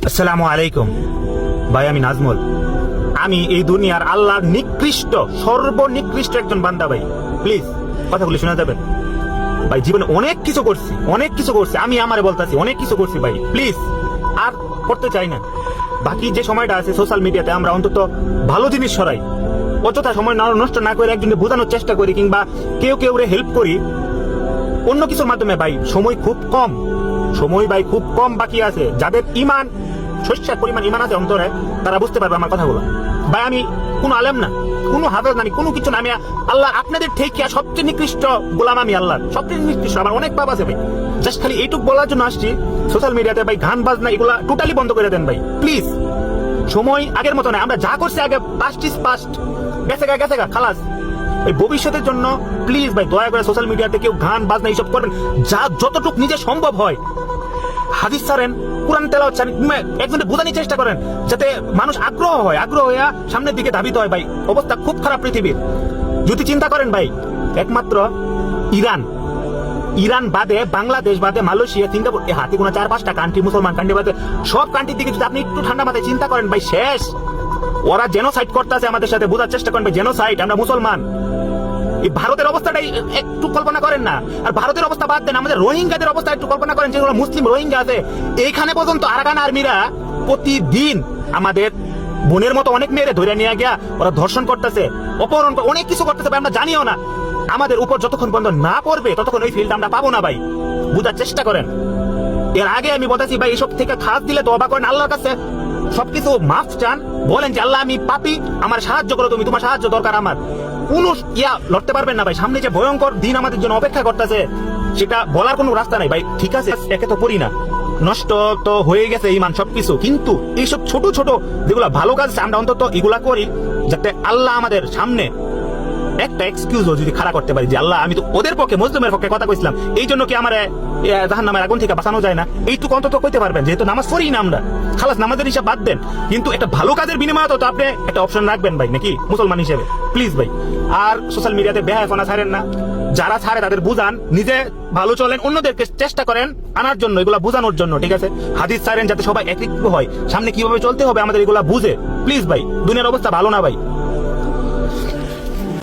আসসালামু আলাইকুম ভাই, আমি নাজমুল। আমি এই দুনিয়ার আল্লাহর নিকৃষ্ট সর্বনিকৃষ্ট একজন বান্দা ভাই। প্লিজ কথাগুলি শোনা যাবেন ভাই। জীবনে অনেক কিছু করছি আমি আমারে বলতাছি, অনেক কিছু করছি ভাই। প্লিজ আর করতে চাই না। বাকি যে সময়টা আছে সোশ্যাল মিডিয়াতে আমরা অন্তত ভালো জিনিস সরাই, অযথা সময় নষ্ট না করে একজনকে বোঝানোর চেষ্টা করি কিংবা কেউ হেল্প করি অন্য কিছুর মাধ্যমে। ভাই সময় খুব কম বাকি আছে। যাদের ইমান, শস্যের পরিমাণ ইমান আছে অন্তরে, তারা বুঝতে পারবে আমার কথাগুলো। ভাই আমি কোনো আলেম না, কোনো হাফেজ না, আমি কোনো কিছু না। আমি আল্লাহ আপনাদের থেকে সবচেয়ে নিকৃষ্ট গোলাম। আমি আল্লাহ সবচেয়ে নিকৃষ্ট। আমার অনেক পাপ আছে ভাই। জাস্ট খালি এইটুক বলার জন্য আসছি সোশ্যাল মিডিয়াতে ভাই গান বাজনা এগুলা টোটালি বন্ধ করে দেন ভাই প্লিজ। সময় আগের মতো না। আমরা যা করছি আগে পাস্ট ইজ পাস্ট, গেছে গা খালাস। এই ভবিষ্যতের জন্য প্লিজ ভাই দয়া করে সোশ্যাল মিডিয়াতে কেউ গান বাজনা এইসব করবেন। যা যতটুকু নিজে সম্ভব হয় হাদিস ছাড়েন, কোরআন তেলাওয়াত ছাড়েন, একজনকে বোঝানোর চেষ্টা করেন যাতে মানুষ আগ্রহ হয়ে সামনের দিকে ধাবিত হয়। ভাই অবস্থা খুব খারাপ পৃথিবীর। যদি চিন্তা করেন ভাই, একমাত্র ইরান বাদে, বাংলাদেশ বাদে, মালয়েশিয়া, সিঙ্গাপুর, হাতে কোনো 4-5টা কান্ট্রি, মুসলমান কান্ট্রি বাদে সব কান্ট্রির দিকে যদি আপনি একটু ঠান্ডা মাথায় চিন্তা করেন ভাই, শেষ। ওরা জেনোসাইড করতেছে আমাদের সাথে, বোঝার চেষ্টা করেন ভাই জেনোসাইড। আমরা মুসলমান। এই ভারতের অবস্থাটাই একটু কল্পনা করেন না। আর ভারতের অবস্থা বাদ দেন, আমাদের রোহিঙ্গাদের অবস্থা একটু কল্পনা করেন। যেগুলো মুসলিম রোহিঙ্গা আছে এইখানে পর্যন্ত আরাকান আর্মিরা প্রতিদিন আমাদের বোনের মতো অনেক মেয়েরে ধরে নিয়ে গিয়া ওরা ধর্ষণ করতেছে, অপহরণ, অনেক কিছু করতেছে ভাই। আমরা জানিও না। আমাদের উপর যতক্ষণ পর্যন্ত না পড়বে ততক্ষণ ওই ফিল্ড আমরা পাবো না ভাই। বুঝার চেষ্টা করেন। এর আগে আমি বলতেছি ভাই, এসব থেকে খাস দিলে তওবা করেন, আল্লাহর কাছে সবকিছু মাফ চান, বলেন যে আল্লাহ আমি পাপী, আমার সাহায্য করো, তুমি, তোমার সাহায্য দরকার আমার। কোন লড়তে পারবেন না ভাই। সামনে যে ভয়ঙ্কর দিন আমাদের জন্য অপেক্ষা করতেছে সেটা বলার কোনো রাস্তা নাই ভাই। ঠিক আছে, একে তো করি না, নষ্ট তো হয়ে গেছে ইমান সবকিছু, কিন্তু এইসব ছোট যেগুলো ভালো কাজ আমরা অন্তত এগুলা করি যাতে আল্লাহ আমাদের সামনে একটা এক্সকিউজও যদি খাড়া করতে পারি যে আল্লাহ আমি তো ওদের পক্ষে, মুসলিমের পক্ষে কথা কইছিলাম, এই জন্য কি আমার জাহান্নামের আগুন থেকে বাঁচানো যায় না? এইটুকু অন্তত কইতে পারবেন। যেহেতু নামাজ পড়ি না আমরা, খালাস নামাজের হিসাব বাদ দেন, কিন্তু একটা ভালো কাজের বিনিময়ে তো আপনি একটা অপশন রাখবেন ভাই, নাকি মুসলমান হিসেবে? প্লিজ ভাই। আর সোশ্যাল মিডিয়াতে বেহায়াপনা ছাড়েন না। যারা ছাড়ে তাদের বুঝান, নিজে ভালো চলেন, অন্যদেরকে চেষ্টা করেন আনার জন্য, এগুলা বুঝানোর জন্য। ঠিক আছে, হাদিস ছাড়েন যাতে সবাই একত্রিত হয়, সামনে কিভাবে চলতে হবে আমাদের এগুলা বুঝে। প্লিজ ভাই, দুনিয়ার অবস্থা ভালো না ভাই।